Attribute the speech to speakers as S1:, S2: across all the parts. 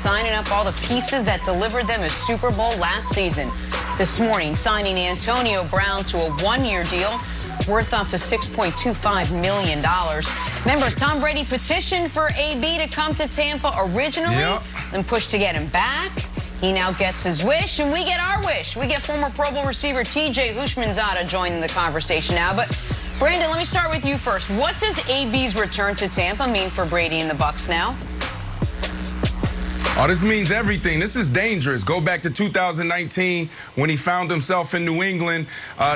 S1: signing up all the pieces that delivered them a Super Bowl last season. This morning, signing Antonio Brown to a one-year deal worth up to $6.25 million. Remember, Tom Brady petitioned for AB to come to Tampa originally and pushed to get him back. He now gets his wish, and we get our wish. We get former Pro Bowl receiver T.J. Houshmandzadeh joining the conversation now. But, Brandon, let me start with you first. What does AB's return to Tampa mean for Brady and the Bucs now?
S2: Oh, this means everything. This is dangerous. Go back to 2019 when he found himself in New England.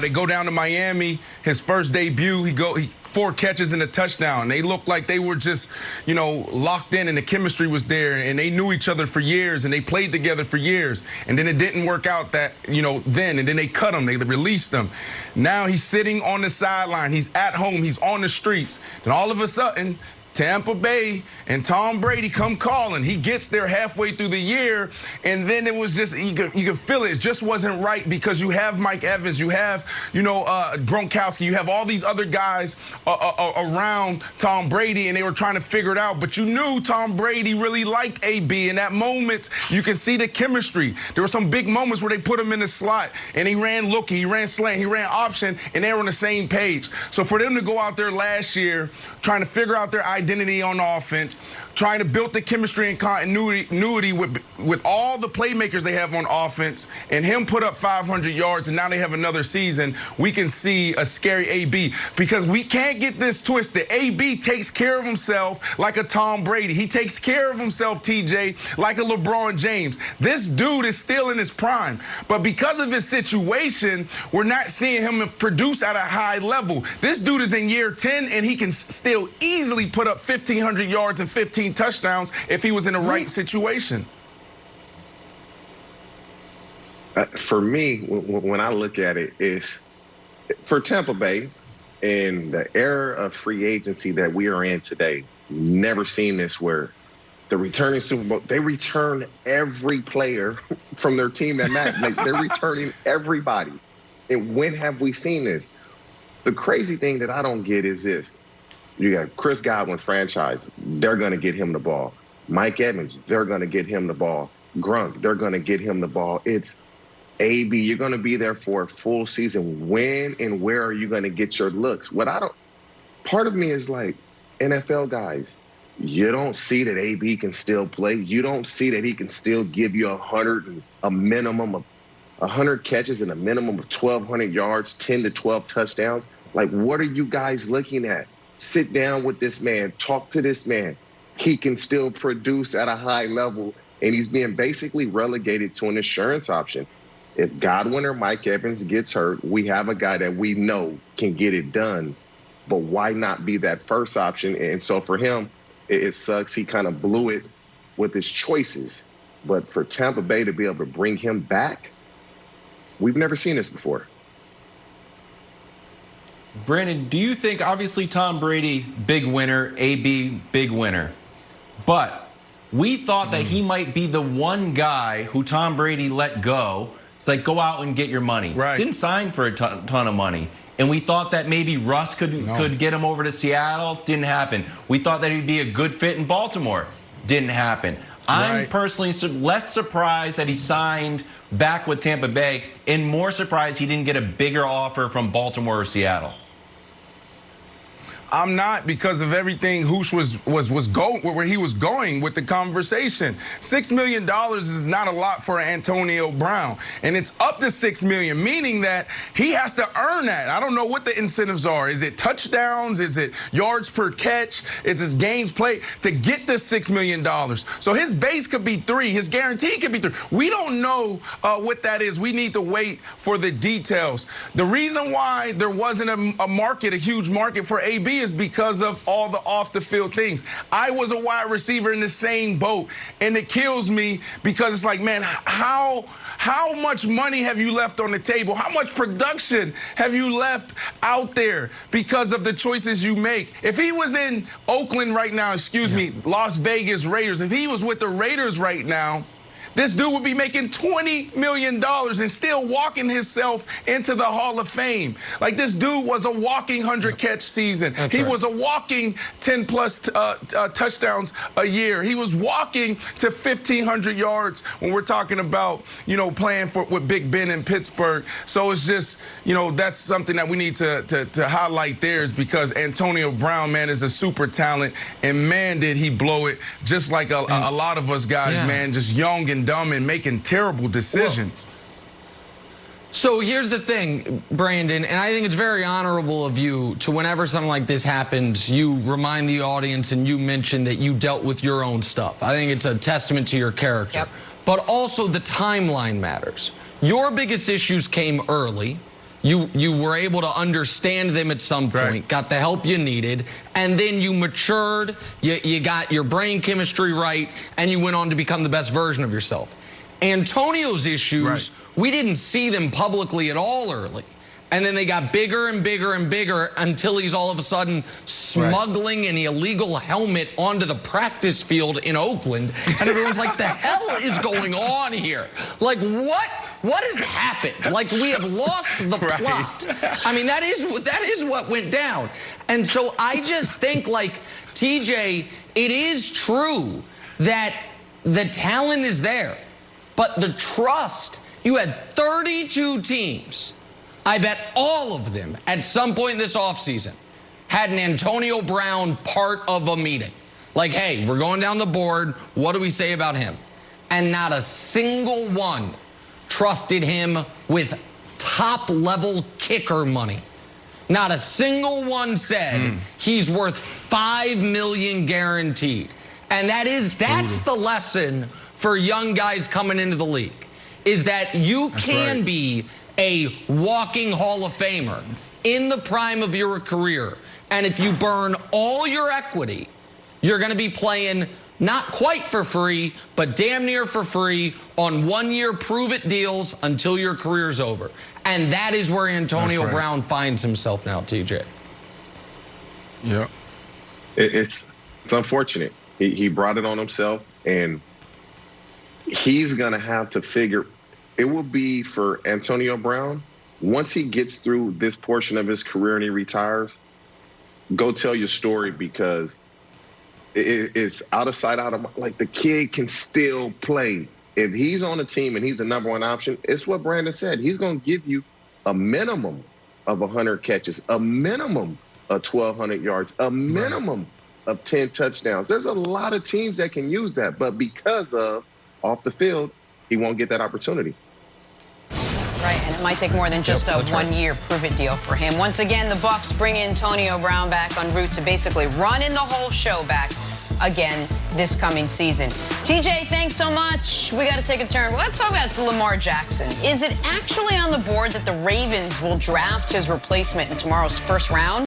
S2: They go down to Miami. His first debut, he 4 catches and a touchdown. They looked like they were just, locked in, and the chemistry was there, and they knew each other for years, and they played together for years. And then it didn't work out then, and then they cut him. They released him. Now he's sitting on the sideline. He's at home. He's on the streets. And all of a sudden, Tampa Bay and Tom Brady come calling. He gets there halfway through the year, and then it was just, you could feel it. It just wasn't right because you have Mike Evans, you have, Gronkowski, you have all these other guys around Tom Brady, and they were trying to figure it out. But you knew Tom Brady really liked AB. In that moment, you can see the chemistry. There were some big moments where they put him in the slot, and he ran looky, he ran slant, he ran option, and they were on the same page. So for them to go out there last year trying to figure out their identity on offense, trying to build the chemistry and continuity with all the playmakers they have on offense, and him put up 500 yards, and now they have another season, we can see a scary AB. Because we can't get this twisted. AB takes care of himself like a Tom Brady. He takes care of himself, TJ, like a LeBron James. This dude is still in his prime. But because of his situation, we're not seeing him produce at a high level. This dude is in year 10, and he can still easily put up 1,500 yards and 15 touchdowns if he was in the right situation.
S3: For me, when I look at it, is for Tampa Bay in the era of free agency that we are in today, never seen this where the returning Super Bowl, they return every player from their team that mattered. Like, they're returning everybody. And when have we seen this? The crazy thing that I don't get is this. You got Chris Godwin franchise. They're going to get him the ball. Mike Evans, they're going to get him the ball. Grunk, they're going to get him the ball. It's AB, you're going to be there for a full season. When and where are you going to get your looks? Part of me is like, NFL guys, you don't see that AB can still play. You don't see that he can still give you a minimum of 100 catches and a minimum of 1,200 yards, 10 to 12 touchdowns. Like, what are you guys looking at? Sit down with this man, talk to this man. He can still produce at a high level, and he's being basically relegated to an insurance option. If Godwin or Mike Evans gets hurt, we have a guy that we know can get it done, but why not be that first option? And so for him, it sucks. He kind of blew it with his choices. But for Tampa Bay to be able to bring him back, we've never seen this before.
S4: Brandon, do you think, obviously Tom Brady, big winner, AB, big winner, but we thought that he might be the one guy who Tom Brady let go. It's like, go out and get your money.
S2: Right.
S4: Didn't sign for a ton of money. And we thought that maybe Russ could get him over to Seattle. Didn't happen. We thought that he'd be a good fit in Baltimore. Didn't happen. I'm personally less surprised that he signed back with Tampa Bay, and more surprised he didn't get a bigger offer from Baltimore or Seattle.
S2: I'm not, because of everything Hoosh was going where he was going with the conversation. $6 million is not a lot for Antonio Brown, and it's up to $6 million, meaning that he has to earn that. I don't know what the incentives are. Is it touchdowns? Is it yards per catch? Is it games played to get the $6 million? So his base could be 3. His guarantee could be 3. We don't know what that is. We need to wait for the details. The reason why there wasn't a huge market for AB is because of all the off-the-field things. I was a wide receiver in the same boat, and it kills me because it's like, man, how much money have you left on the table? How much production have you left out there because of the choices you make? If he was in Oakland right now, Las Vegas Raiders, if he was with the Raiders right now, this dude would be making $20 million and still walking himself into the Hall of Fame. Like, this dude was a walking 100-catch season. He was a walking 10-plus touchdowns a year. He was walking to 1,500 yards when we're talking about, you know, playing with Big Ben in Pittsburgh. So it's just, you know, that's something that we need to highlight there, is because Antonio Brown, man, is a super talent, and man, did he blow it, just like a lot of us guys, man, just young and dumb and making terrible decisions.
S5: Whoa. So here's the thing, Brandon, and I think it's very honorable of you to, whenever something like this happens, you remind the audience and you mention that you dealt with your own stuff. I think it's a testament to your character.
S1: Yep.
S5: But also the timeline matters. Your biggest issues came early. You were able to understand them at some point, got the help you needed, and then you matured, you got your brain chemistry right, and you went on to become the best version of yourself. Antonio's issues, we didn't see them publicly at all early. And then they got bigger and bigger and bigger until he's all of a sudden smuggling an illegal helmet onto the practice field in Oakland. And everyone's like, the hell is going on here? Like, what has happened? Like, we have lost the plot. I mean, that is what went down. And so I just think, like, TJ, it is true that the talent is there, but the trust, you had 32 teams. I bet all of them at some point this offseason had an Antonio Brown part of a meeting. Like, hey, we're going down the board. What do we say about him? And not a single one trusted him with top-level kicker money. Not a single one said he's worth $5 million guaranteed. And that's the lesson for young guys coming into the league, is that you can be a walking Hall of Famer in the prime of your career. And if you burn all your equity, you're going to be playing not quite for free, but damn near for free on one-year prove-it deals until your career's over. And that is where Antonio Brown finds himself now, TJ.
S2: Yeah.
S3: It's unfortunate. He brought it on himself, and he's going to have to figure. It will be for Antonio Brown, once he gets through this portion of his career and he retires, go tell your story, because it's out of sight, out of mind. Like, the kid can still play. If he's on a team and he's the #1 option, it's what Brandon said. He's going to give you a minimum of 100 catches, a minimum of 1,200 yards, a minimum of 10 touchdowns. There's a lot of teams that can use that, but because of off the field, he won't get that opportunity.
S1: Right, and it might take more than just a one-year prove-it deal for him. Once again, the Bucs bring Antonio Brown back en route to basically running the whole show back again this coming season. TJ, thanks so much. We got to take a turn. Let's talk about Lamar Jackson. Is it actually on the board that the Ravens will draft his replacement in tomorrow's first round?